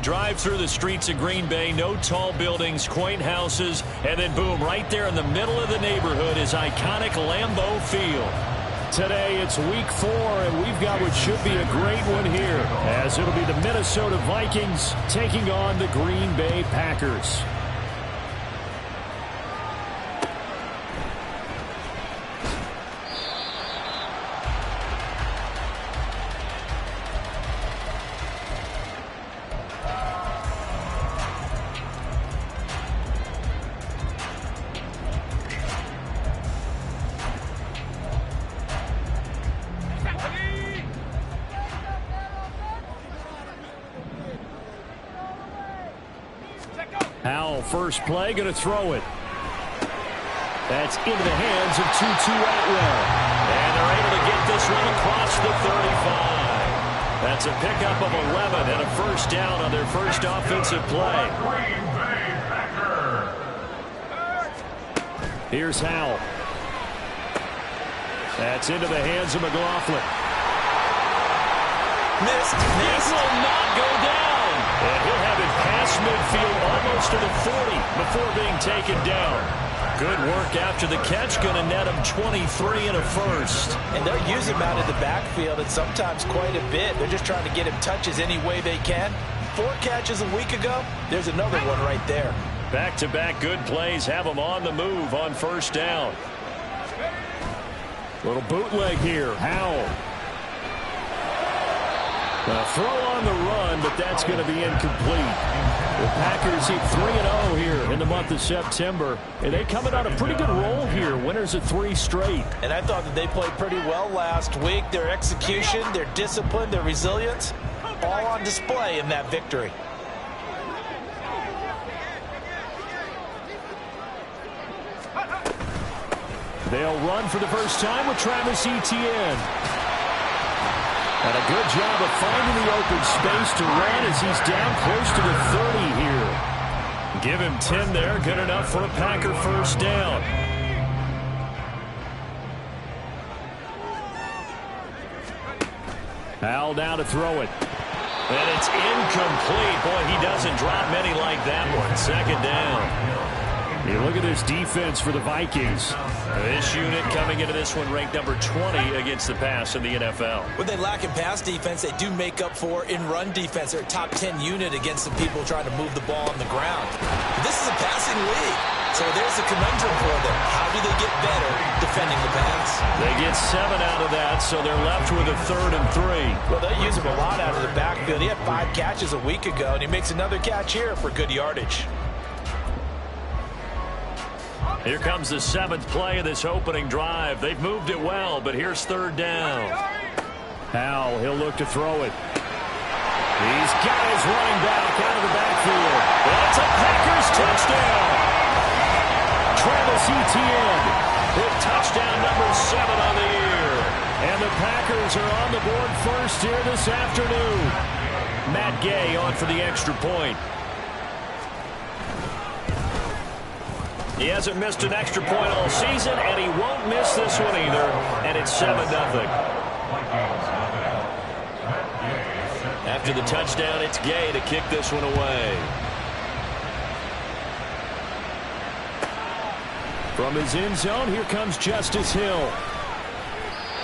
Drive through the streets of Green Bay, no tall buildings, quaint houses, and then boom, right there in the middle of the neighborhood is iconic Lambeau Field. Today it's week 4, and we've got what should be a great one here, as it'll be the Minnesota Vikings taking on the Green Bay Packers. Howell, first play, going to throw it. That's into the hands of Tutu Atwell. And they're able to get this one across the 35. That's a pickup of 11 and a first down on their first offensive play. Here's Howell. That's into the hands of McLaughlin. Missed. It will not go down. And he'll have it past midfield almost to the 40 before being taken down. Good work after the catch. Going to net him 23 and a first. And they'll use him out of the backfield, and sometimes quite a bit. They're just trying to get him touches any way they can. 4 catches a week ago. There's another one right there. Back-to-back good plays have him on the move on first down. Little bootleg here. Howell. A throw on the run, but that's going to be incomplete. The Packers hit 3-0 here in the month of September, and they coming on a pretty good roll here. Winners of 3 straight. And I thought that they played pretty well last week. Their execution, their discipline, their resilience, all on display in that victory. They'll run for the first time with Travis Etienne. And a good job of finding the open space to run as he's down close to the 30 here. Give him 10 there. Good enough for a Packer first down. Howell now to throw it. And it's incomplete. Boy, he doesn't drop many like that one. Second down. You look at this defense for the Vikings. This unit coming into this one ranked number 20 against the pass in the NFL. When they lack in pass defense, they do make up for in run defense. They're a top 10 unit against the people trying to move the ball on the ground. But this is a passing league, so there's a conundrum for them. How do they get better defending the pass? They get 7 out of that, so they're left with a 3rd and 3. Well, they use him a lot out of the backfield. He had 5 catches a week ago, and he makes another catch here for good yardage. Here comes the 7th play of this opening drive. They've moved it well, but here's 3rd down. Howell, he'll look to throw it. He's got his running back out of the backfield. That's a Packers touchdown. Travis Etienne with touchdown number 7 on the year. And the Packers are on the board first here this afternoon. Matt Gay on for the extra point. He hasn't missed an extra point all season, and he won't miss this one either. And it's 7-0. After the touchdown, it's Gay to kick this one away. From his end zone, here comes Justice Hill.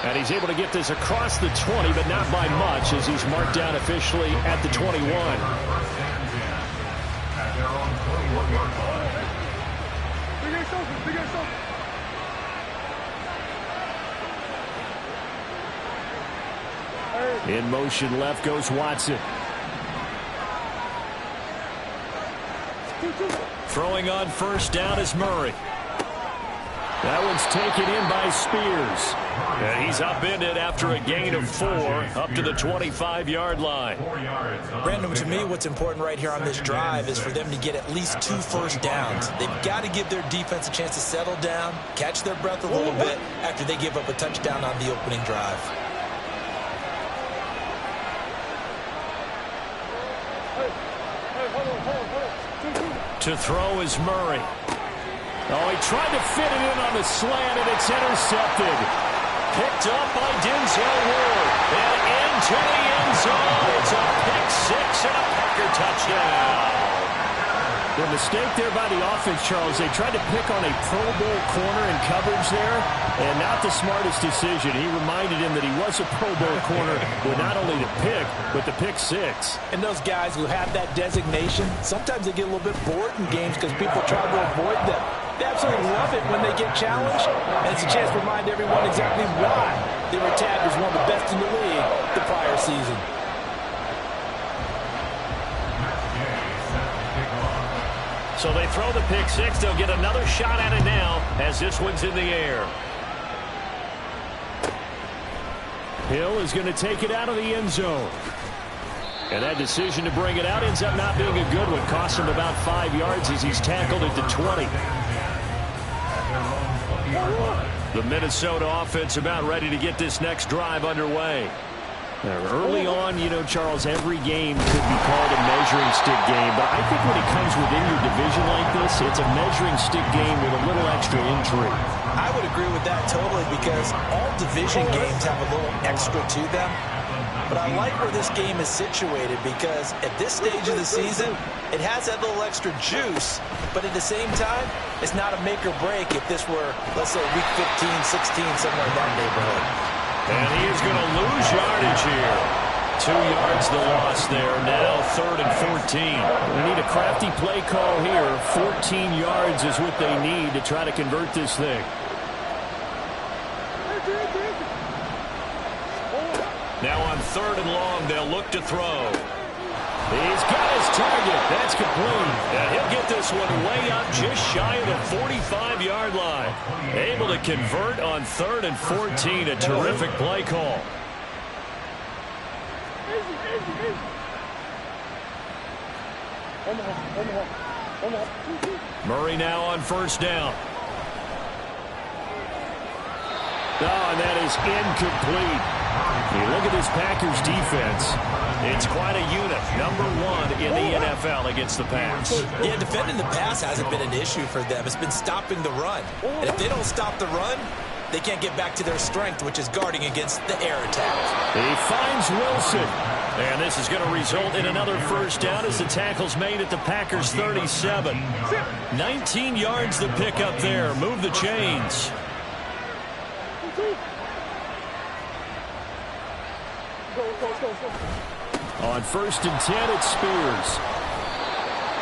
And he's able to get this across the 20, but not by much, as he's marked down officially at the 21. In motion left goes Watson. Throwing on first down is Murray. That one's taken in by Spears. And he's upended after a gain of 4 up to the 25-yard line. Brandon, to me, what's important right here on this drive is for them to get at least 2 first downs. They've got to give their defense a chance to settle down, catch their breath a little bit after they give up a touchdown on the opening drive. To throw is Murray. Oh, he tried to fit it in on the slant, and it's intercepted. Picked up by Denzel Ward. And into the end zone. It's a pick 6 and a Packer touchdown. The mistake there by the offense, Charles, they tried to pick on a Pro Bowl corner in coverage there, and not the smartest decision. He reminded him that he was a Pro Bowl corner with not only the pick, but the pick six. And those guys who have that designation, sometimes they get a little bit bored in games because people try to avoid them. They absolutely love it when they get challenged, and it's a chance to remind everyone exactly why they were tagged as one of the best in the league the prior season. So they throw the pick six. They'll get another shot at it now as this one's in the air. Hill is going to take it out of the end zone. And that decision to bring it out ends up not being a good one. Costs him about 5 yards as he's tackled at the 20. The Minnesota offense about ready to get this next drive underway. Early on, you know, Charles, every game could be called a measuring stick game. But I think when it comes within your division like this, it's a measuring stick game with a little extra intrigue. I would agree with that totally because all division games have a little extra to them. But I like where this game is situated because at this stage of the season, it has that little extra juice. But at the same time, it's not a make or break if this were, let's say, week 15, 16, somewhere in that neighborhood. And he is going to lose yardage here. 2 yards the loss there. Now 3rd and 14. We need a crafty play call here. 14 yards is what they need to try to convert this thing. Now on 3rd and long, they'll look to throw. He's got his target. That's complete. And he'll get this one way up just shy of the 45-yard line. Able to convert on 3rd and 14. A terrific play call. Murray now on 1st down. Oh, and that is incomplete. You look at this Packers defense. It's quite a unit. #1 in the NFL against the pass. Yeah, defending the pass hasn't been an issue for them. It's been stopping the run. And if they don't stop the run, they can't get back to their strength, which is guarding against the air attack. He finds Wilson. And this is going to result in another 1st down as the tackle's made at the Packers 37. 19 yards to pick up there. Move the chains. On 1st and 10, it's Spears.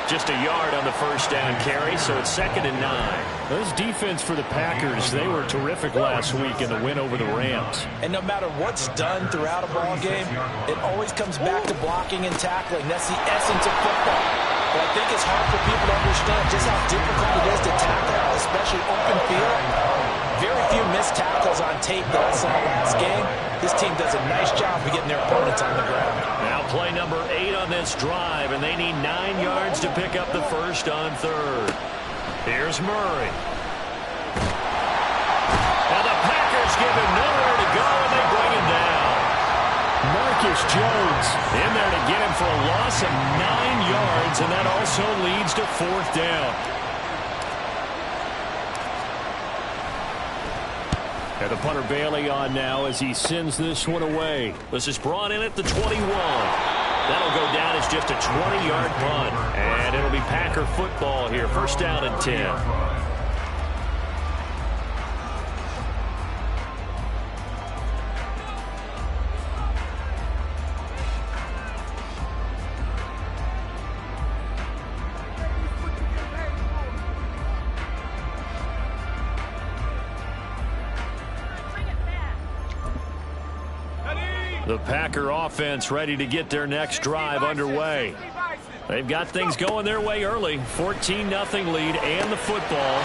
Just a yard on the 1st down carry, so it's 2nd and 9. This defense for the Packers, they were terrific last week in the win over the Rams. And no matter what's done throughout a ball game, it always comes back to blocking and tackling. That's the essence of football. But I think it's hard for people to understand just how difficult it is to tackle, especially open field. Very few missed tackles on tape that I saw last game. This team does a nice job of getting their opponents on the ground. Now play number 8 on this drive, and they need 9 yards to pick up the 1st on 3rd. Here's Murray. And the Packers give him nowhere to go, and they bring him down. Marcus Jones in there to get him for a loss of 9 yards, and that also leads to 4th down. And the punter Bailey on now as he sends this one away. This is brought in at the 21. That'll go down as just a 20-yard punt. And it'll be Packer football here. 1st down and 10. The Packer offense ready to get their next drive underway. They've got things going their way early. 14-0 lead and the football.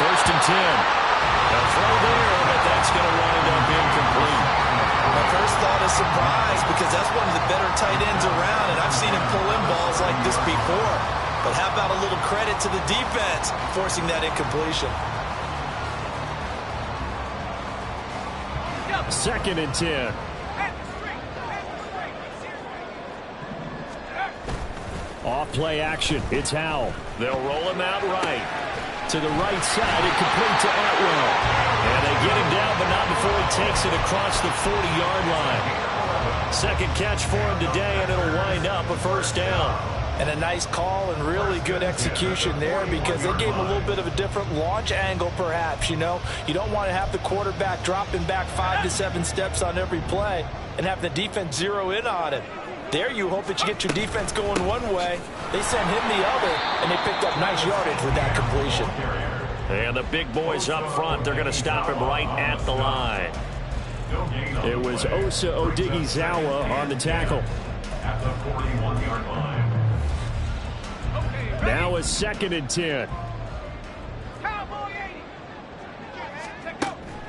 1st and 10. A throw there, but that's going to wind up incomplete. My first thought is surprise because that's one of the better tight ends around, and I've seen him pull in balls like this before. But how about a little credit to the defense forcing that incompletion? 2nd and 10. Off-play action. It's Howell. They'll roll him out right. To the right side, and complete to Atwell. And they get him down, but not before he takes it across the 40-yard line. Second catch for him today, and it'll wind up a first down. And a nice call and really good execution there because they gave him a little bit of a different launch angle perhaps, you know. You don't want to have the quarterback dropping back 5 to 7 steps on every play and have the defense zero in on it. There you hope that you get your defense going one way. They sent him the other, and they picked up nice yardage with that completion. And the big boys up front, they're going to stop him right at the line. It was Osa Odighizuwa on the tackle. At the 41-yard line. Now a 2nd and 10.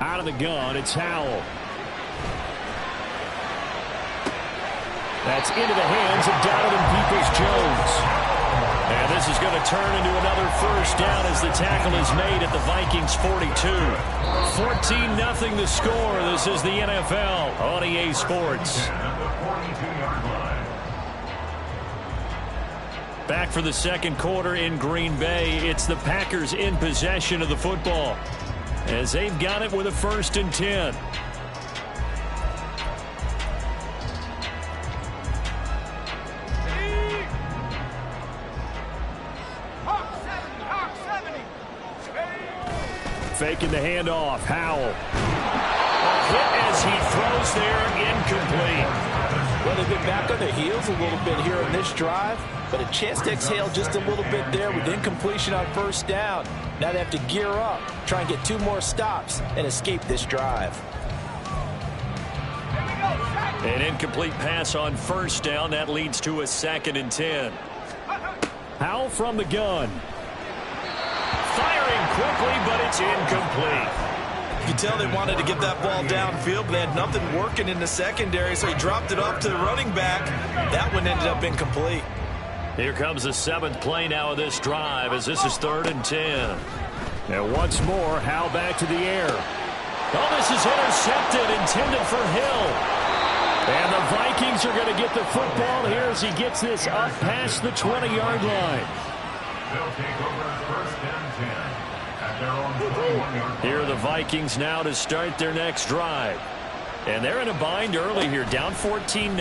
Out of the gun, it's Howell. That's into the hands of Donovan Peoples-Jones. And this is going to turn into another first down as the tackle is made at the Vikings 42. 14-0 the score. This is the NFL on EA Sports. Back for the second quarter in Green Bay. It's the Packers in possession of the football as they've got it with a 1st and 10. Faking the handoff. Howell. A hit as he throws there, incomplete. Well, they've been back on their heels a little bit here in this drive, but a chance to exhale just a little bit there with incompletion on first down. Now they have to gear up, try and get 2 more stops, and escape this drive. An incomplete pass on first down. That leads to a 2nd and 10. Howell from the gun. Firing quickly, but it's incomplete. You can tell they wanted to get that ball downfield, but they had nothing working in the secondary, so he dropped it off to the running back. That one ended up incomplete. Here comes the 7th play now of this drive as this is 3rd and 10. And once more, Howell back to the air. Oh, this is intercepted, intended for Hill. And the Vikings are going to get the football here as he gets this up past the 20-yard line. They'll take over 1st and 10. Here are the Vikings now to start their next drive. And they're in a bind early here, down 14-0.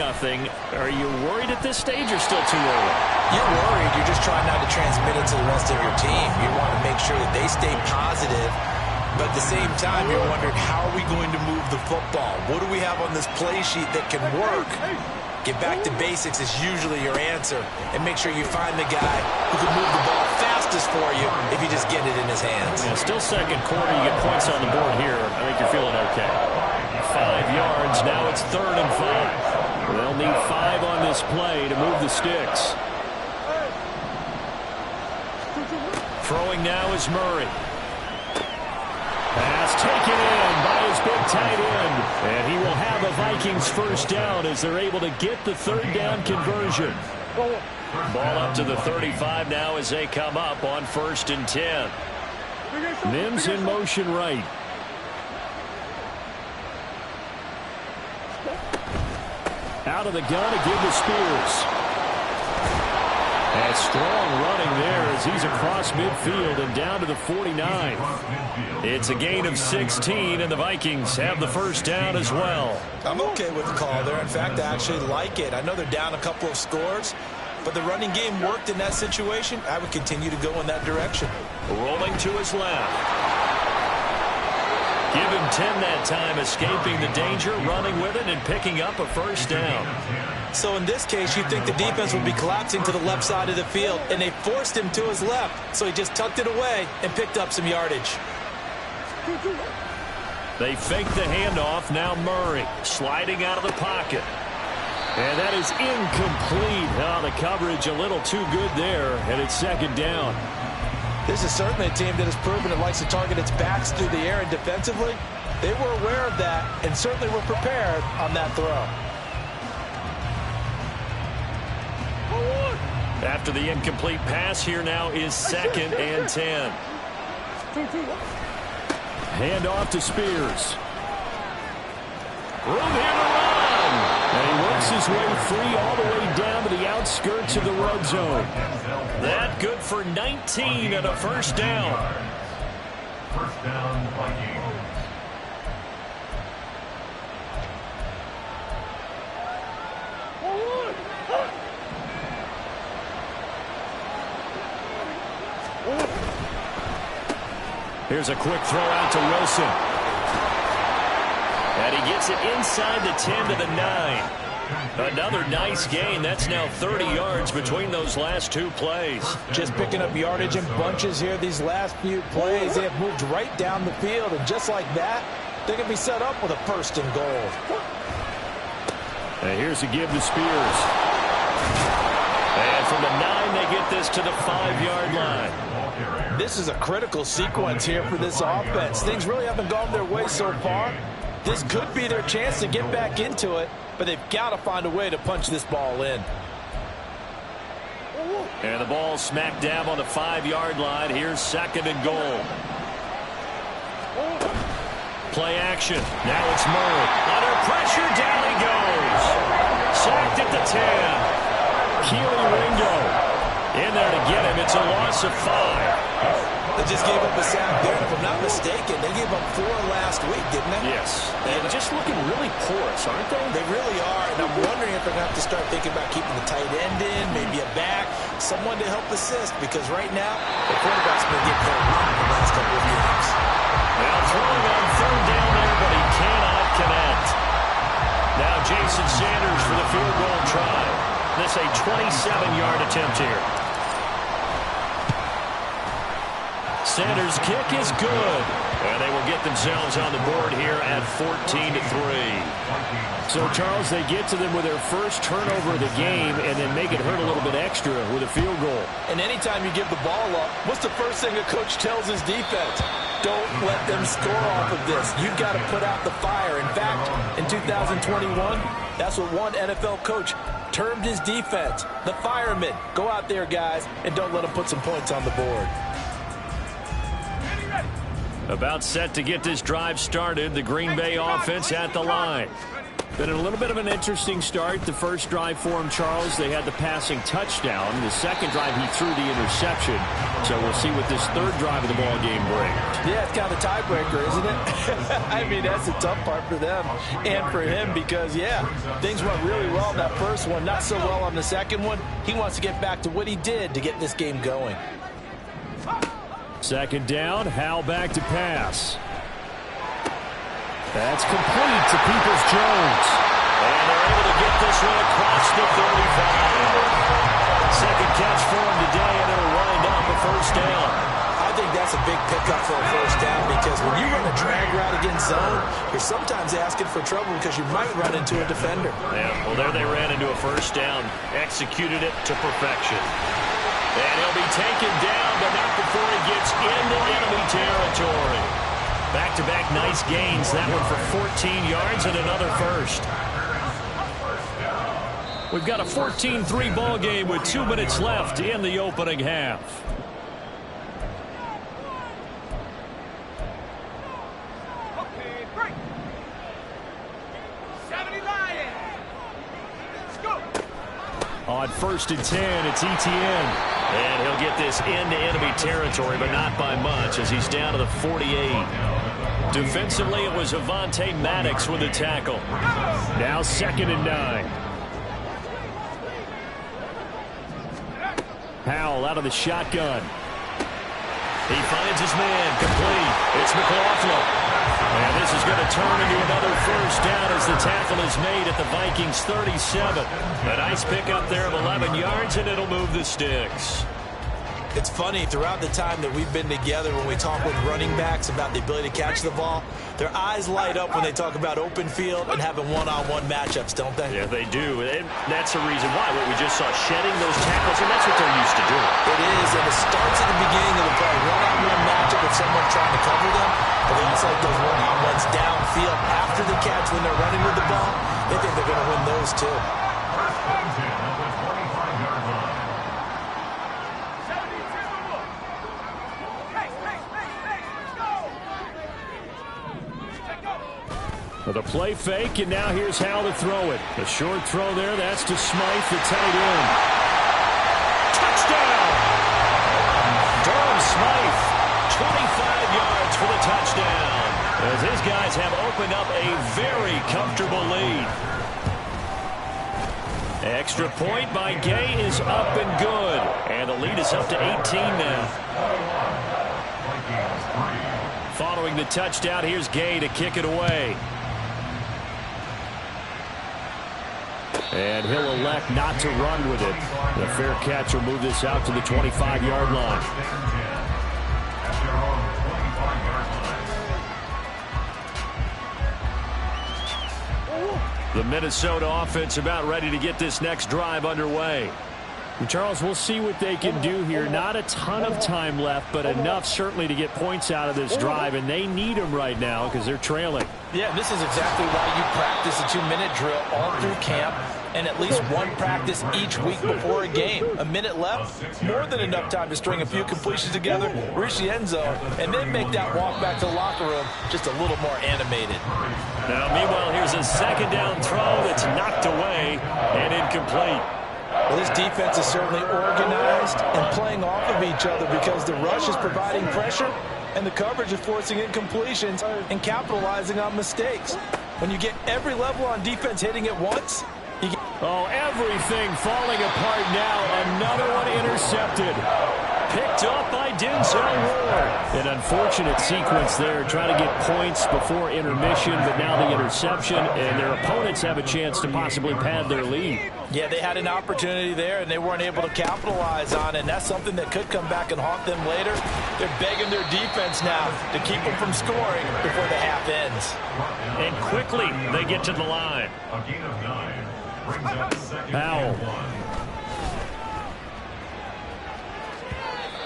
Are you worried at this stage or still too early? You're worried. You're just trying not to transmit it to the rest of your team. You want to make sure that they stay positive. But at the same time, you're wondering, how are we going to move the football? What do we have on this play sheet that can work? Get back to basics is usually your answer. And make sure you find the guy who can move the ball fastest for you if you just get it in his hands. Yeah, still second quarter. You get points on the board here. I think you're feeling okay. 5 yards. Now it's 3rd and 5. They'll need 5 on this play to move the sticks. Throwing now is Murray. Pass taken in by his big tight end. And he will have a Vikings first down as they're able to get the 3rd down conversion. Ball up to the 35 now as they come up on 1st and 10. Mims in motion right. Out of the gun to give to Spears. And strong running there as he's across midfield and down to the 49. It's a gain of 16, and the Vikings have the first down as well. I'm okay with the call there. In fact, I actually like it. I know they're down a couple of scores, but the running game worked in that situation. I would continue to go in that direction. Rolling to his left. Give him 10 that time, escaping the danger, running with it, and picking up a first down. So in this case, you'd think the defense would be collapsing to the left side of the field, and they forced him to his left. So he just tucked it away and picked up some yardage. They fake the handoff. Now Murray sliding out of the pocket. And that is incomplete. Oh, the coverage a little too good there, and it's 2nd down. This is certainly a team that has proven it likes to target its backs through the air, and defensively, they were aware of that and certainly were prepared on that throw. After the incomplete pass, here now is 2nd and 10. Hand off to Spears. Room here to run. And he works his way free all the way down to the outskirts of the red zone. That good for 19 and a first down. First down, Vikings. Here's a quick throw out to Wilson. And he gets it inside the 10 to the 9. Another nice gain. That's now 30 yards between those last two plays. Just picking up yardage in bunches here these last few plays. They have moved right down the field, and just like that, they can be set up with a 1st and goal. And here's a give to Spears. And from the 9, they get this to the 5-yard line. This is a critical sequence here for this offense. Things really haven't gone their way so far. This could be their chance to get back into it, but they've got to find a way to punch this ball in. And the ball smack dab on the 5-yard line. Here's 2nd and goal. Play action. Now it's Murray. Under pressure, down he goes. Sacked at the 10. Keely Ringo in there to get him. It's a loss of 5. They just gave up a sack there. If I'm not mistaken, they gave up 4 last week, didn't they? Yes. And just looking really porous, aren't they? They really are. And I'm wondering if they're going to have to start thinking about keeping the tight end in, maybe a back, someone to help assist, because right now, the quarterback's been getting hit a lot in the last couple of games. Now throwing on 3rd down there, but he cannot connect. Now Jason Sanders for the field goal try. This a 27-yard attempt here. Sanders' kick is good. And they will get themselves on the board here at 14-3. So, Charles, they get to them with their first turnover of the game and then make it hurt a little bit extra with a field goal. And anytime you give the ball up, what's the first thing a coach tells his defense? Don't let them score off of this. You've got to put out the fire. In fact, in 2021, that's what one NFL coach termed his defense. The firemen. Go out there, guys, and don't let them put some points on the board. About set to get this drive started. The Green Bay offense at the line. Been a little bit of an interesting start. The first drive for him, Charles, they had the passing touchdown. The second drive, he threw the interception. So we'll see what this 3rd drive of the ball game brings. Yeah, it's kind of a tiebreaker, isn't it? I mean, that's the tough part for them and for him because, yeah, things went really well in that first one, not so well on the second one. He wants to get back to what he did to get this game going. 2nd down, Howell back to pass. That's complete to Peoples-Jones. And they're able to get this one across the 35. Second catch for him today, and it'll wind up a 1st down. I think that's a big pickup for a 1st down because when you run a drag route against zone, you're sometimes asking for trouble because you might run into a defender. Yeah, well, there they ran into a 1st down. Executed it to perfection. And he'll be taken down, but not before he gets into enemy territory. Back-to-back nice gains. That one for 14 yards and another 1st. We've got a 14-3 ball game with 2 minutes left in the opening half. Okay, break. 70 Lions. Let's go. On 1st and 10, it's Etienne. And he'll get this into enemy territory, but not by much as he's down to the 48. Defensively, it was Avonte Maddox with the tackle. Now 2nd and 9. Howell out of the shotgun. He finds his man complete. It's McLaughlin. And this is going to turn into another 1st down as the tackle is made at the Vikings 37. A nice pickup there of 11 yards, and it'll move the sticks. It's funny, throughout the time that we've been together, when we talk with running backs about the ability to catch the ball, their eyes light up when they talk about open field and having one-on-one matchups, don't they? Yeah, they do. And that's the reason why. What we just saw, shedding those tackles, and that's what they're used to doing. It is, and it starts at the beginning of the play. One-on-one matchup with someone trying to cover them, but they also like those one-on-ones downfield after the catch when they're running with the ball. They think they're going to win those, too. The play fake, and now here's how to throw it. A short throw there. That's to Smythe, the tight end. Touchdown! Durham Smythe, 25 yards for the touchdown. As his guys have opened up a very comfortable lead. Extra point by Gay is up and good. And the lead is up to 18 now. Following the touchdown, here's Gay to kick it away. And he'll elect not to run with it. The fair catch will move this out to the 25-yard line. The Minnesota offense about ready to get this next drive underway. And Charles, we'll see what they can do here. Not a ton of time left, but enough certainly to get points out of this drive, and they need them right now because they're trailing. Yeah, this is exactly why you practice a 2-minute drill all through camp and at least one practice each week before a game. A minute left, more than enough time to string a few completions together, reach the end zone, and then make that walk back to the locker room just a little more animated. Now, meanwhile, here's a second down throw that's knocked away and incomplete. Well, this defense is certainly organized and playing off of each other because the rush is providing pressure and the coverage is forcing incompletions and capitalizing on mistakes. When you get every level on defense hitting at once, you get... Oh, everything falling apart now. Another one intercepted. Picked up by Denzel Ward. An unfortunate sequence there, trying to get points before intermission, but now the interception, and their opponents have a chance to possibly pad their lead. Yeah, they had an opportunity there, and they weren't able to capitalize on it, and that's something that could come back and haunt them later. They're begging their defense now to keep them from scoring before the half ends. And quickly, they get to the line. Powell.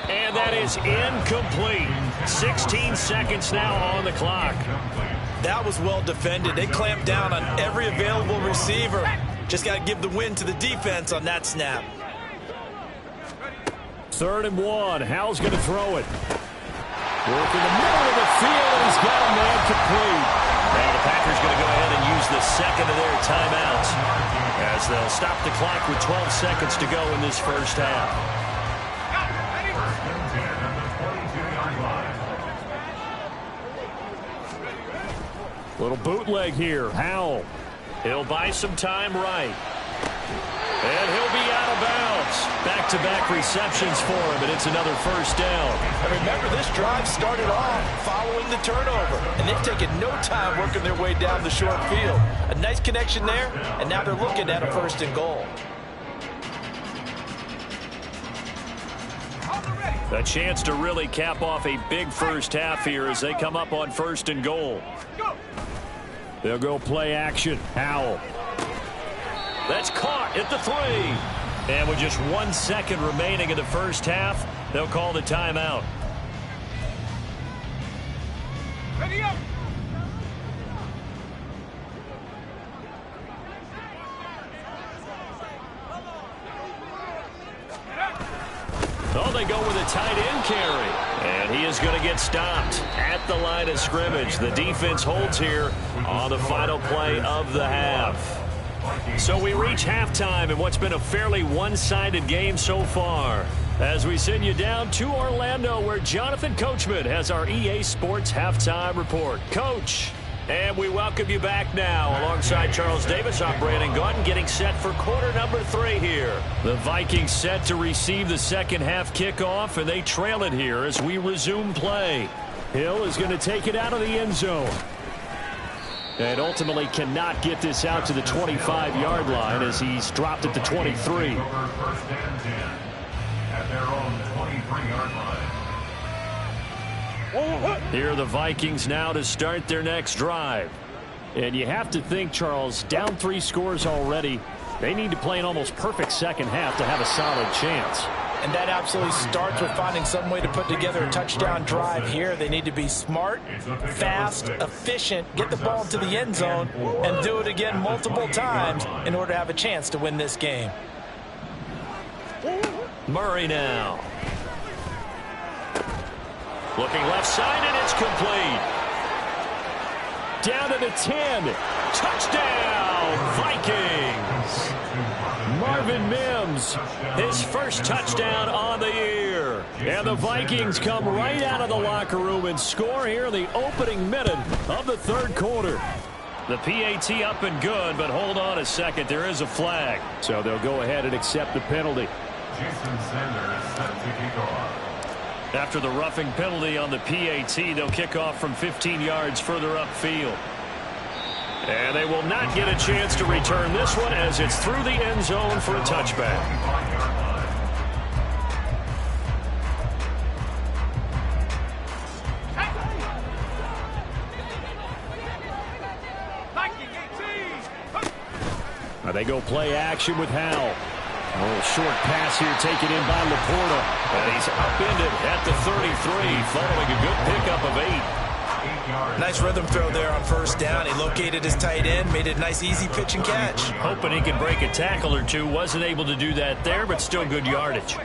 And that is incomplete. 16 seconds now on the clock. That was well defended. They clamped down on every available receiver. Just got to give the win to the defense on that snap. 3rd and 1. Howell's going to throw it. Work in the middle of the field, and he's got a man complete. Now the Packers going to go ahead and use the second of their timeouts as they'll stop the clock with 12 seconds to go in this first half. Little bootleg here. Howell. He'll buy some time right. And he'll be out of bounds. Back-to-back receptions for him, and it's another first down. And remember, this drive started off following the turnover, and they've taken no time working their way down the short field. A nice connection there, and now they're looking at a 1st and goal. A chance to really cap off a big first half here as they come up on 1st and goal. They'll go play action. Howell. That's caught at the 3. And with just 1 second remaining in the first half, they'll call the timeout. Ready up. Oh, they go with a tight end carry. And he is going to get stopped at the line of scrimmage. The defense holds here on the final play of the half. So we reach halftime in what's been a fairly one-sided game so far, as we send you down to Orlando, where Jonathan Coachman has our EA Sports Halftime Report. Coach, and we welcome you back now alongside Charles Davis. I'm Brandon Gaudin, getting set for quarter number 3 here. The Vikings set to receive the second half kickoff, and they trail it here as we resume play. Hill is going to take it out of the end zone. And ultimately cannot get this out to the 25-yard line as he's dropped at the 23. Here are the Vikings now to start their next drive. And you have to think, Charles, down 3 scores already. They need to play an almost perfect second half to have a solid chance. And that absolutely starts with finding some way to put together a touchdown drive here. They need to be smart, fast, efficient, get the ball to the end zone, and do it again multiple times in order to have a chance to win this game. Murray now. Looking left side, and it's complete. Down to the 10. Touchdown, Vikings. Marvin Mims, his first touchdown on the year. And the Vikings come right out of the locker room and score here in the opening minute of the 3rd quarter. The PAT up and good, but hold on a second. There is a flag. So they'll go ahead and accept the penalty. Jason Sanders set to kick off. After the roughing penalty on the PAT, they'll kick off from 15 yards further upfield. And they will not get a chance to return this one as it's through the end zone for a touchback. They go play action with Howell. A little short pass here taken in by Laporta. And he's upended at the 33 following a good pickup of 8. Nice rhythm throw there on first down. He located his tight end, made it a nice easy pitch and catch. Hoping he could break a tackle or two. Wasn't able to do that there, but still good yardage.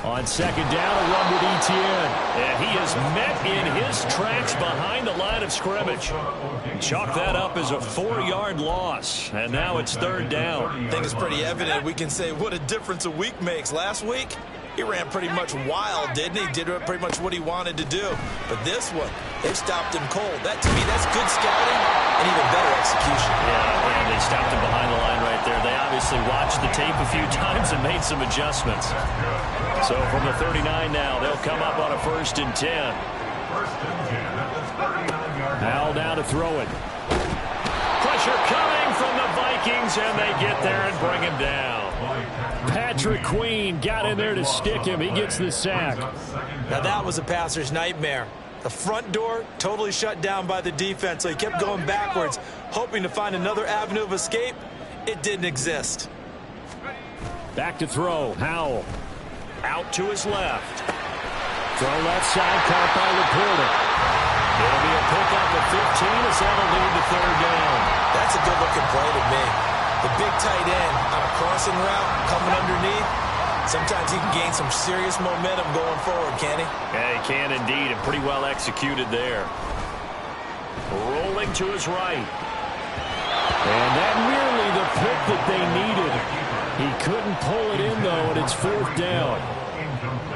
On second down, a run with Etienne. And he is met in his tracks behind the line of scrimmage. Chalk that up as a 4-yard loss. And now it's third down. I think it's pretty evident. We can say what a difference a week makes. Last week, he ran pretty much wild, didn't he? Did pretty much what he wanted to do. But this one, they stopped him cold. That, to me, that's good scouting and even better execution. Yeah, and they stopped him behind the line right there. They obviously watched the tape a few times and made some adjustments. So from the 39 now, they'll come up on a 1st and 10. Howell now to throw it. Pressure coming from the Vikings, and they get there and bring him down. Patrick Queen got in there to stick him. He gets the sack. Now that was a passer's nightmare. The front door totally shut down by the defense, so he kept going backwards, hoping to find another avenue of escape. It didn't exist. Back to throw. Howell. Out to his left. Throw left side, caught by Laporta. It'll be a pickup of 15 as that'll lead to third down. That's a good-looking play to me. The big tight end on a crossing route coming underneath. Sometimes he can gain some serious momentum going forward, can he? Yeah, he can indeed, and pretty well executed there. Rolling to his right. And that nearly the pick that they needed. He couldn't pull it in, though, and it's fourth down.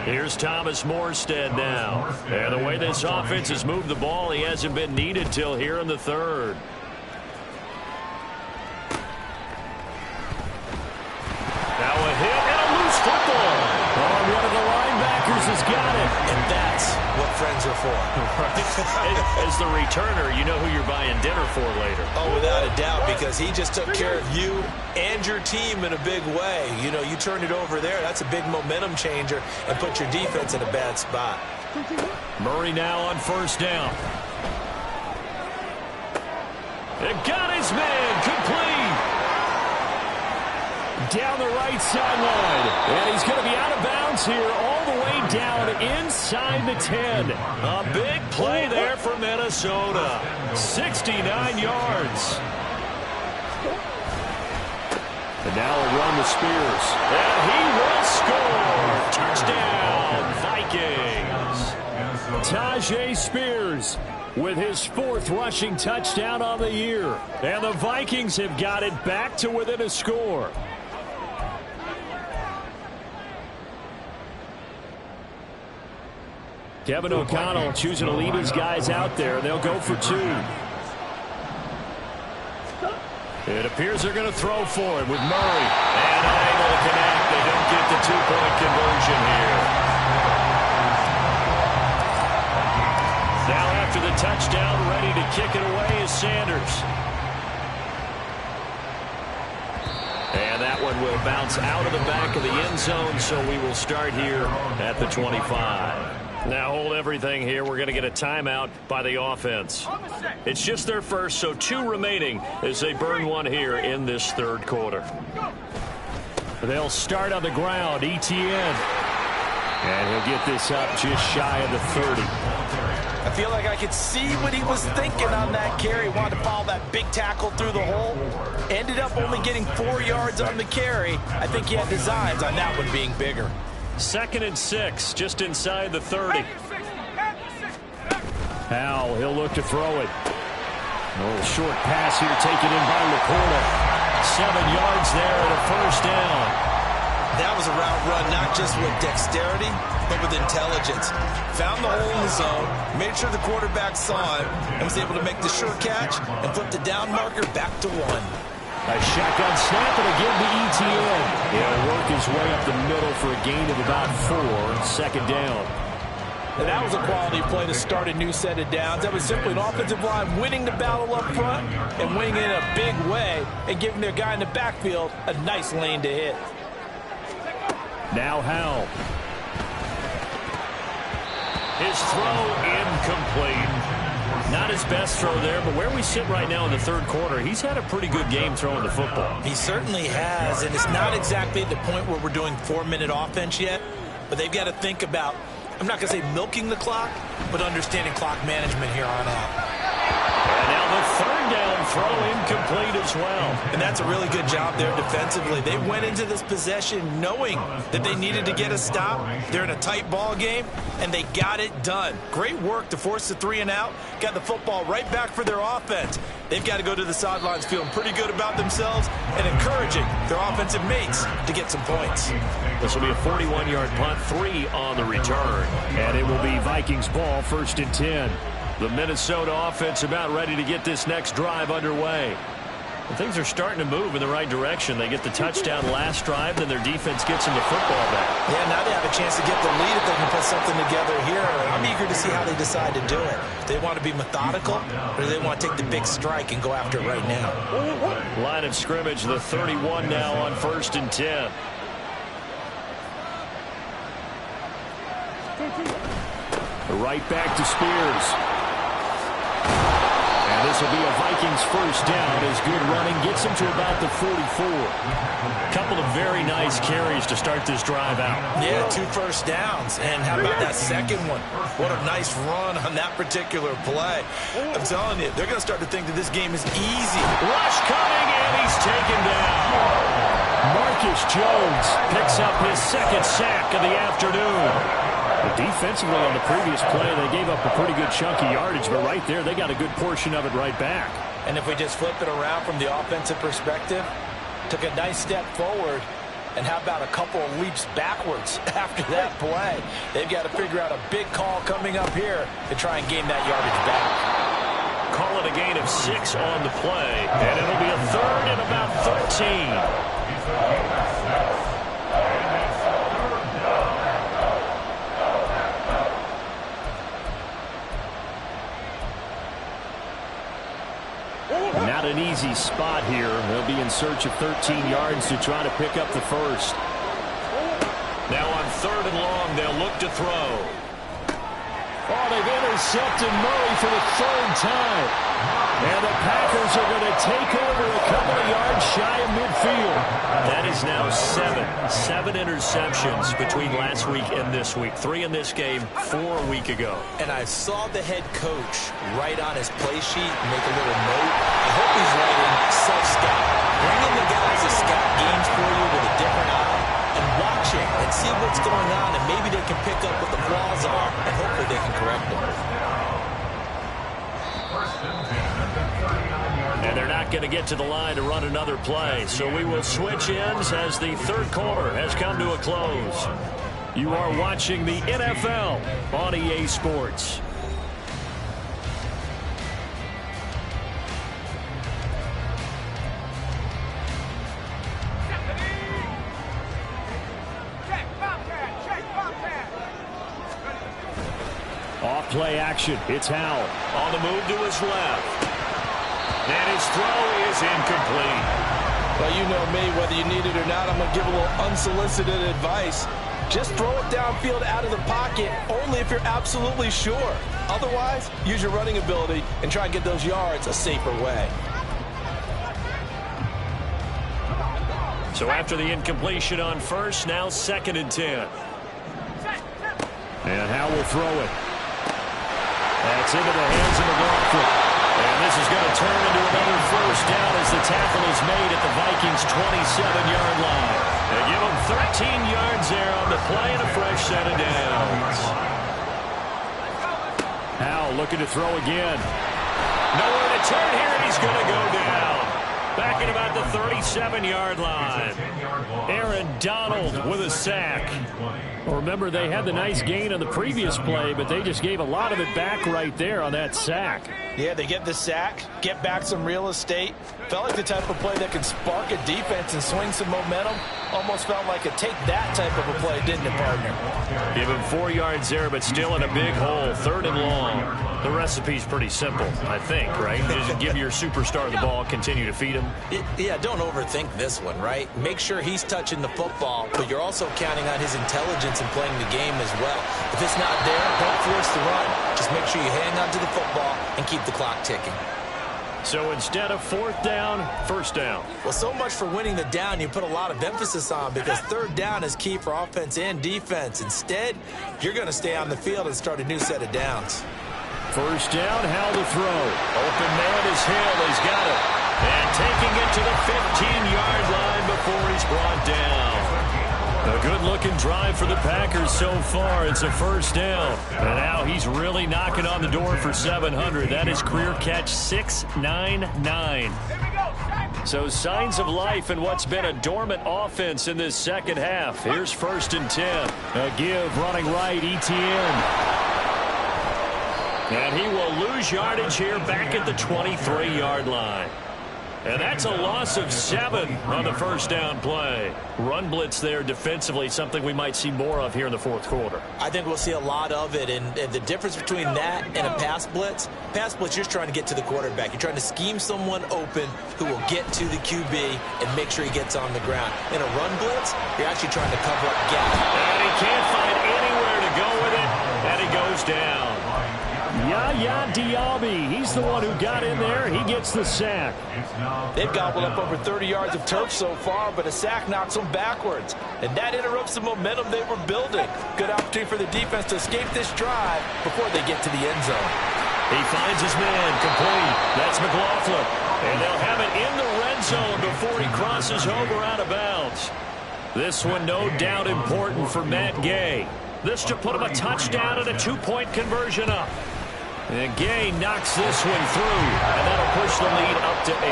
Here's Thomas Morstead now. And the way this offense has moved the ball, he hasn't been needed till here in the third. Now a hit and a loose football. Oh, one of the linebackers has got it. And that's what friends are for. As the returner, you know who you're buying dinner for later. Oh, without a doubt, because he just took care of you and your team in a big way. You know, you turn it over there, that's a big momentum changer and put your defense in a bad spot. Murray now on first down. It got his man complete. Down the right sideline. And he's going to be out of bounds here all the way down inside the 10. A big play there for Minnesota. 69 yards. And now a run with Spears. And he will score. Touchdown, Vikings. Tyjae Spears with his 4th rushing touchdown on the year. And the Vikings have got it back to within a score. Kevin O'Connell choosing to leave his guys out there. They'll go for 2. It appears they're going to throw for it with Murray. And unable to connect. They don't get the 2-point conversion here. Now after the touchdown, ready to kick it away is Sanders. And that one will bounce out of the back of the end zone, so we will start here at the 25. Now hold everything here. We're going to get a timeout by the offense. It's just their first, so 2 remaining as they burn one here in this third quarter. They'll start on the ground. Etienne. And he'll get this up just shy of the 30. I feel like I could see what he was thinking on that carry. Wanted to follow that big tackle through the hole. Ended up only getting 4 yards on the carry. I think he had designs on that one being bigger. 2nd and 6, just inside the 30. Howell, he'll look to throw it. A little short pass here taken in by Laporta. 7 yards there at a first down. That was a route run, not just with dexterity, but with intelligence. Found the hole in the zone, made sure the quarterback saw him, and was able to make the sure catch and flip the down marker back to 1. A shotgun snap, and again the ETN. He'll work his way up the middle for a gain of about 4, second down. And that was a quality play to start a new set of downs. That was simply an offensive line winning the battle up front and winning it in a big way and giving their guy in the backfield a nice lane to hit. Now Howell. His throw incomplete. Not his best throw there, but where we sit right now in the third quarter, he's had a pretty good game throwing the football. He certainly has, and it's not exactly at the point where we're doing 4-minute offense yet, but they've got to think about, I'm not going to say milking the clock, but understanding clock management here on out. And now the third down throw incomplete as well. And that's a really good job there defensively. They went into this possession knowing that they needed to get a stop. They're in a tight ball game, and they got it done. Great work to force the 3 and out. Got the football right back for their offense. They've got to go to the sidelines feeling pretty good about themselves and encouraging their offensive mates to get some points. This will be a 41-yard punt, 3 on the return. And it will be Vikings ball, 1st and 10. The Minnesota offense about ready to get this next drive underway. And things are starting to move in the right direction. They get the touchdown last drive, then their defense gets them the football back. Yeah, now they have a chance to get the lead if they can put something together here. I'm eager to see how they decide to do it. Do they want to be methodical, or do they want to take the big strike and go after it right now? Line of scrimmage, the 31 now on 1st and 10. Right back to Spears. And this will be a Vikings first down as good running gets him to about the 44. Couple of very nice carries to start this drive out. Yeah, 2 first downs. And how about that second one? What a nice run on that particular play. I'm telling you, they're going to start to think that this game is easy. Rush coming, and he's taken down. Marcus Jones picks up his 2nd sack of the afternoon. Defensively on the previous play, they gave up a pretty good chunk of yardage, but right there, they got a good portion of it right back. And if we just flip it around from the offensive perspective, took a nice step forward, and how about a couple of leaps backwards after that play? They've got to figure out a big call coming up here to try and gain that yardage back. Call it a gain of 6 on the play, and it'll be a 3rd and about 13. Not an easy spot here. They'll be in search of 13 yards to try to pick up the first. Now on 3rd and long, they'll look to throw. Oh, they've intercepted Murray for the 3rd time. And the Packers are going to take over a couple of yards shy of midfield. That is now 7 interceptions between last week and this week. 3 in this game, 4 a week ago. And I saw the head coach write on his play sheet, make a little note. I hope he's writing self-scout. Bring in the guys to scout games for you with a different eye and watch it and see what's going on, and maybe they can pick up what the flaws are, and hopefully they can correct them. And they're not going to get to the line to run another play. So we will switch ends as the third quarter has come to a close. You are watching the NFL on EA Sports. Off play action. It's Howell on the move to his left. And his throw is incomplete. Well, you know me, whether you need it or not, I'm going to give a little unsolicited advice. Just throw it downfield out of the pocket only if you're absolutely sure. Otherwise, use your running ability and try and get those yards a safer way. So after the incompletion on first, now 2nd and 10. And Howell will throw it. That's into the hands of McLaughlin. And this is going to turn into another first down as the tackle is made at the Vikings' 27-yard line. They give them 13 yards there on the play and a fresh set of downs. Howell looking to throw again. Nowhere to turn here, and he's going to go down. Back at about the 37-yard line. Aaron Donald with a sack. Well, remember, they had the nice gain on the previous play, but they just gave a lot of it back right there on that sack. Yeah, they get the sack, get back some real estate. Felt like the type of play that can spark a defense and swing some momentum. Almost felt like a take-that type of a play, didn't it, partner? Give him 4 yards there, but still in a big hole, 3rd and long. The recipe's pretty simple, I think, right? Just give your superstar the ball, continue to feed him. Yeah, don't overthink this one, right? Make sure he's touching the football, but you're also counting on his intelligence in playing the game as well. If it's not there, don't force the run. Just make sure you hang on to the football and keep the clock ticking. So instead of 4th down, 1st down. Well, so much for winning the down you put a lot of emphasis on, because 3rd down is key for offense and defense. Instead, you're going to stay on the field and start a new set of downs. 1st down, how to throw. Open man is Hill. He's got it. And taking it to the 15-yard line before he's brought down. A good-looking drive for the Packers so far. It's a 1st down. And now he's really knocking on the door for 700. That is career catch 699. So signs of life in what's been a dormant offense in this second half. Here's 1st and 10. A give running right, Etienne. And he will lose yardage here back at the 23-yard line. And that's a loss of 7 on the 1st down play. Run blitz there defensively, something we might see more of here in the 4th quarter. I think we'll see a lot of it, and the difference between that and a pass blitz, you're just trying to get to the quarterback. You're trying to scheme someone open who will get to the QB and make sure he gets on the ground. In a run blitz, you're actually trying to cover up gaps. And he can't find anywhere to go with it, and he goes down. Yaya Diaby, he's the one who got in there. He gets the sack. They've gobbled up over 30 yards of turf so far, but a sack knocks them backwards. And that interrupts the momentum they were building. Good opportunity for the defense to escape this drive before they get to the end zone. He finds his man, complete. That's McLaughlin. And they'll have it in the red zone before he crosses over out of bounds. This one no doubt important for Matt Gay. This to put him a touchdown and a 2-point conversion up. And Gay knocks this one through, and that'll push the lead up to 8.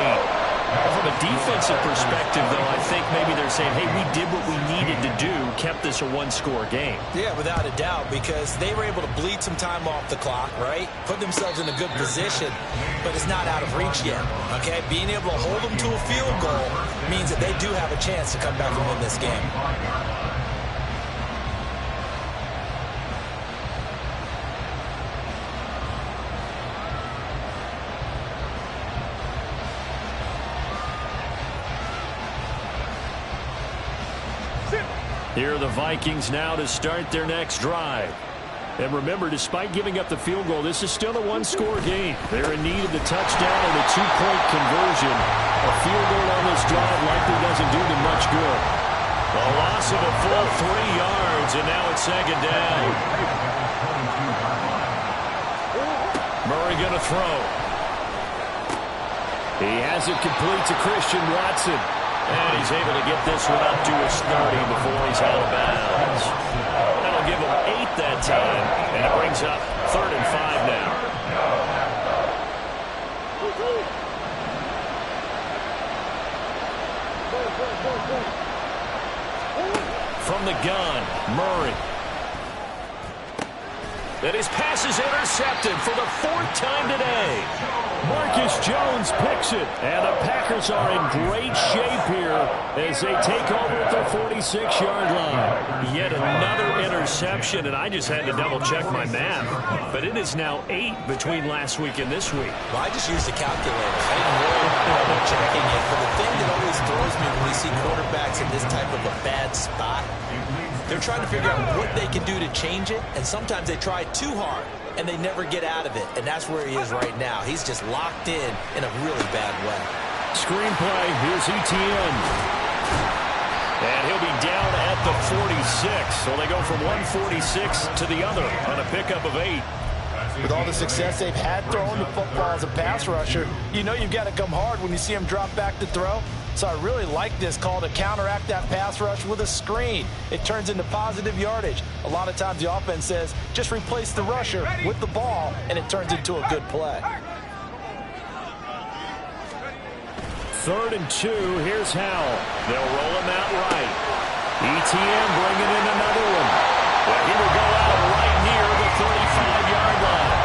From a defensive perspective, though, I think maybe they're saying, hey, we did what we needed to do, kept this a 1-score game. Yeah, without a doubt, because they were able to bleed some time off the clock, right? Put themselves in a good position, but it's not out of reach yet, okay? Being able to hold them to a field goal means that they do have a chance to come back and win this game. Here are the Vikings now to start their next drive. And remember, despite giving up the field goal, this is still a 1-score game. They're in need of the touchdown and a 2-point conversion. A field goal on this drive likely doesn't do them much good. A loss of a full 3 yards, and now it's 2nd down. Murray going to throw. He has it complete to Christian Watson. And he's able to get this one up to his 30 before he's out of bounds. That'll give him 8 that time, and it brings up 3rd and 5 now. From the gun, Murray. And his pass is intercepted for the 4th time today. Marcus Jones picks it, and the Packers are in great shape here as they take over at their 46-yard line. Yet another interception, and I just had to double-check my math. But it is now 8 between last week and this week. Well, I just used a calculator. I didn't worry about checking it. But the thing that always throws me when we see quarterbacks in this type of a bad spot, they're trying to figure out what they can do to change it, and sometimes they try too hard, and they never get out of it, and that's where he is right now. He's just locked in a really bad way. Screenplay, here's Etienne. And he'll be down at the 46, so they go from 146 to the other on a pickup of 8. With all the success they've had throwing the football as a pass rusher, you know you've got to come hard when you see him drop back to throw. So I really like this call to counteract that pass rush with a screen. It turns into positive yardage. A lot of times the offense says, just replace the rusher with the ball, and it turns into a good play. 3rd and 2. Here's Howell. They'll roll him out right. ETN bringing in another one. Well, he will go out right near the 35-yard line.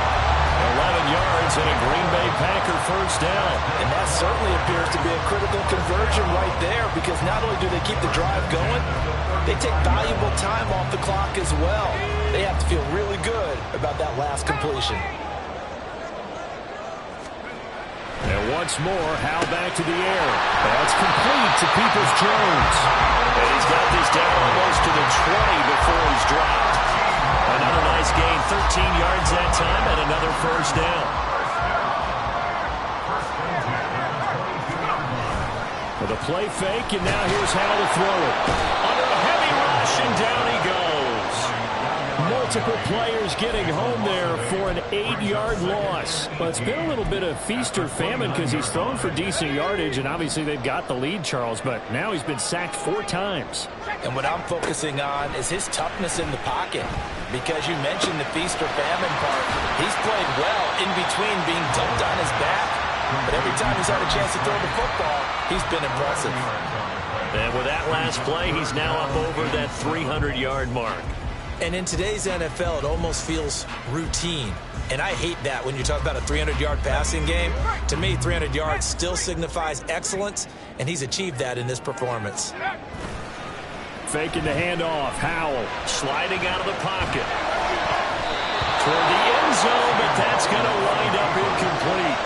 11 yards and a Green Bay Packer first down. And that certainly appears to be a critical conversion right there, because not only do they keep the drive going, they take valuable time off the clock as well. They have to feel really good about that last completion. And once more, Howell back to the air. That's complete to Peoples-Jones. And he's got this down almost to the 20 before he's dropped. Another nice gain, 13 yards that time, and another first down. With a play fake, and now here's Howell to throw it. Under a heavy rush, and down he goes. Multiple players getting home there for an 8-yard loss. Well, it's been a little bit of feast or famine because he's thrown for decent yardage, and obviously they've got the lead, Charles, but now he's been sacked 4 times. And what I'm focusing on is his toughness in the pocket, because you mentioned the feast or famine part. He's played well in between being dumped on his back, but every time he's had a chance to throw the football, he's been impressive. And with that last play, he's now up over that 300-yard mark. And in today's NFL, it almost feels routine. And I hate that when you talk about a 300-yard passing game. To me, 300 yards still signifies excellence, and he's achieved that in this performance. Faking the handoff. Howell sliding out of the pocket. Toward the end zone, but that's going to wind up incomplete.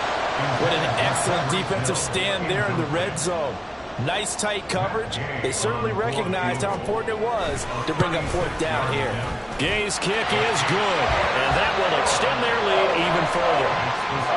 What an excellent defensive stand there in the red zone. Nice tight coverage. They certainly recognized how important it was to bring up 4th down here. Gay's kick is good, and that will extend their lead even further.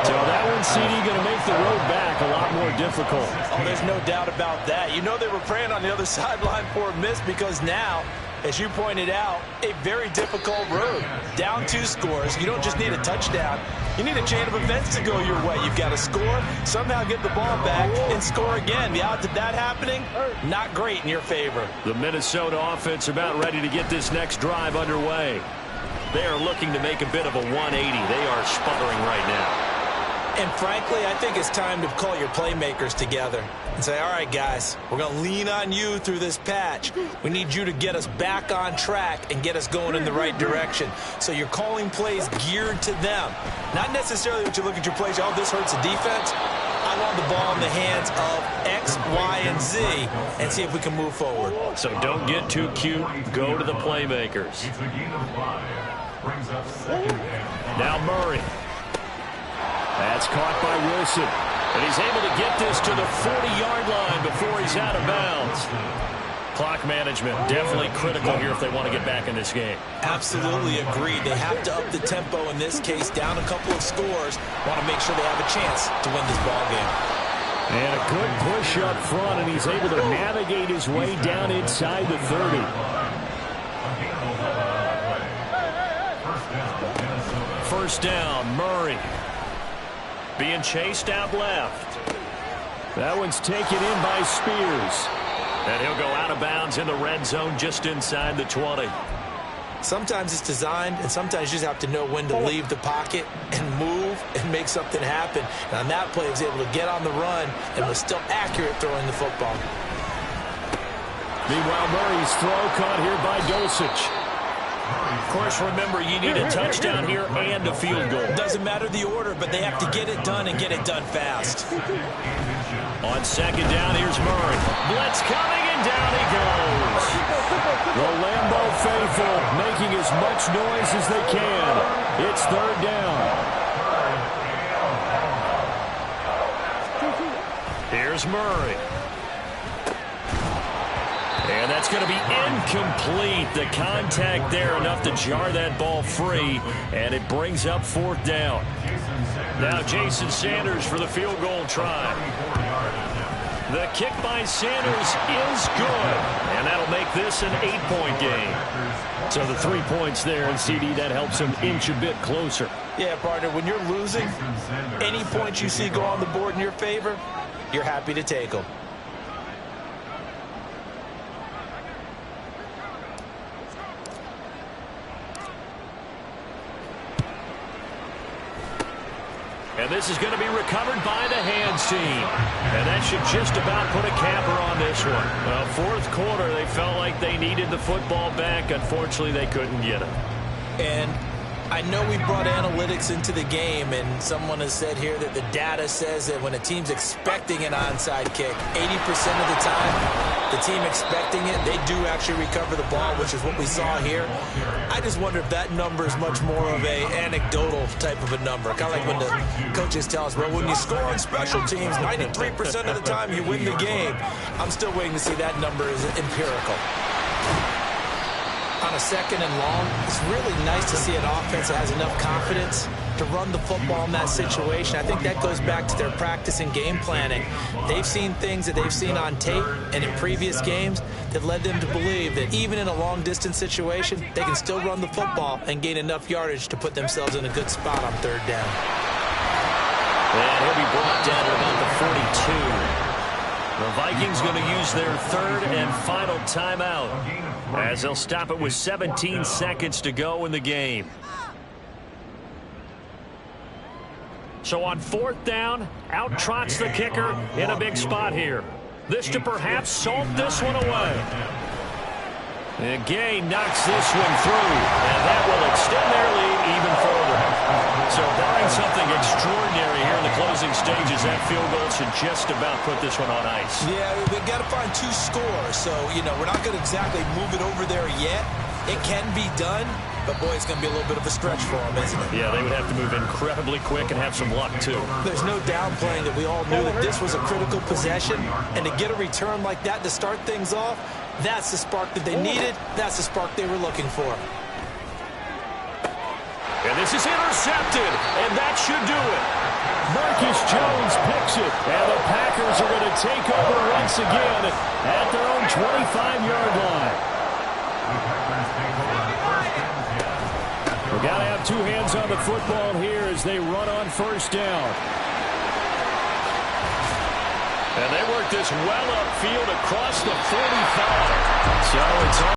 So that one, CD, going to make the road back a lot more difficult. Oh, there's no doubt about that. You know they were praying on the other sideline for a miss, because now, as you pointed out, a very difficult road. Down 2 scores. You don't just need a touchdown. You need a chain of events to go your way. You've got to score, somehow get the ball back, and score again. The odds of that happening, not great in your favor. The Minnesota offense about ready to get this next drive underway. They are looking to make a bit of a 180. They are sputtering right now. And frankly, I think it's time to call your playmakers together and say, all right, guys, we're going to lean on you through this patch. We need you to get us back on track and get us going in the right direction. So you're calling plays geared to them. Not necessarily what you look at your plays, oh, this hurts the defense. I want the ball in the hands of X, Y, and Z and see if we can move forward. So don't get too cute. Go to the playmakers. Now Murray. That's caught by Wilson. And he's able to get this to the 40-yard line before he's out of bounds. Clock management definitely critical here if they want to get back in this game. Absolutely agreed. They have to up the tempo in this case, down a couple of scores. Want to make sure they have a chance to win this ball game. And a good push up front, and he's able to navigate his way down inside the 30. First down, Murray. Being chased out left. That one's taken in by Spears. And he'll go out of bounds in the red zone just inside the 20. Sometimes it's designed, and sometimes you just have to know when to leave the pocket and move and make something happen. And on that play, he was able to get on the run and was still accurate throwing the football. Meanwhile, Murray's throw caught here by Dulcich. Of course, remember, you need a touchdown here and a field goal. Doesn't matter the order, but they have to get it done and get it done fast. On second down, here's Murray. Blitz coming, and down he goes. The Lambeau faithful making as much noise as they can. It's 3rd down. Here's Murray. And that's going to be incomplete. The contact there enough to jar that ball free, and it brings up 4th down. Now Jason Sanders for the field goal try. The kick by Sanders is good, and that'll make this an 8-point game. So the 3 points there, and CD, that helps him inch a bit closer. Yeah, partner, when you're losing, any points you see go on the board in your favor, you're happy to take them. And this is going to be recovered by the hands team. And that should just about put a capper on this one. Well, fourth quarter, they felt like they needed the football back. Unfortunately, they couldn't get it. And I know we brought analytics into the game, and someone has said here that the data says that when a team's expecting an onside kick, 80% of the time, the team expecting it, they do actually recover the ball, which is what we saw here. I just wonder if that number is much more of a anecdotal type of a number. Kind of like when the coaches tell us, well, when you score on special teams, 93% of the time you win the game. I'm still waiting to see that number is empirical. On a second and long, it's really nice to see an offense that has enough confidence to run the football in that situation. I think that goes back to their practice and game planning. They've seen things that they've seen on tape and in previous games that led them to believe that even in a long-distance situation, they can still run the football and gain enough yardage to put themselves in a good spot on third down. And he'll be brought down at about the 42. The Vikings going to use their third and final timeout as they'll stop it with 17 seconds to go in the game. So on fourth down, out trots the kicker in a big spot here. This to perhaps salt this one away. And Gay knocks this one through, and that will extend their lead even further. So barring something extraordinary here in the closing stages, that field goal should just about put this one on ice. Yeah, we've got to find two scores. So, we're not going to exactly move it over there yet. It can be done, but, boy, it's going to be a little bit of a stretch for them, isn't it? Yeah, they would have to move incredibly quick and have some luck, too. There's no downplaying that we all knew that this was a critical possession, and to get a return like that to start things off, that's the spark that they needed. That's the spark they were looking for. And this is intercepted, and that should do it. Marcus Jones picks it, and the Packers are going to take over once again at their own 25-yard line. We've got to have two hands on the football here as they run on first down. And they work this well upfield across the 45. So it's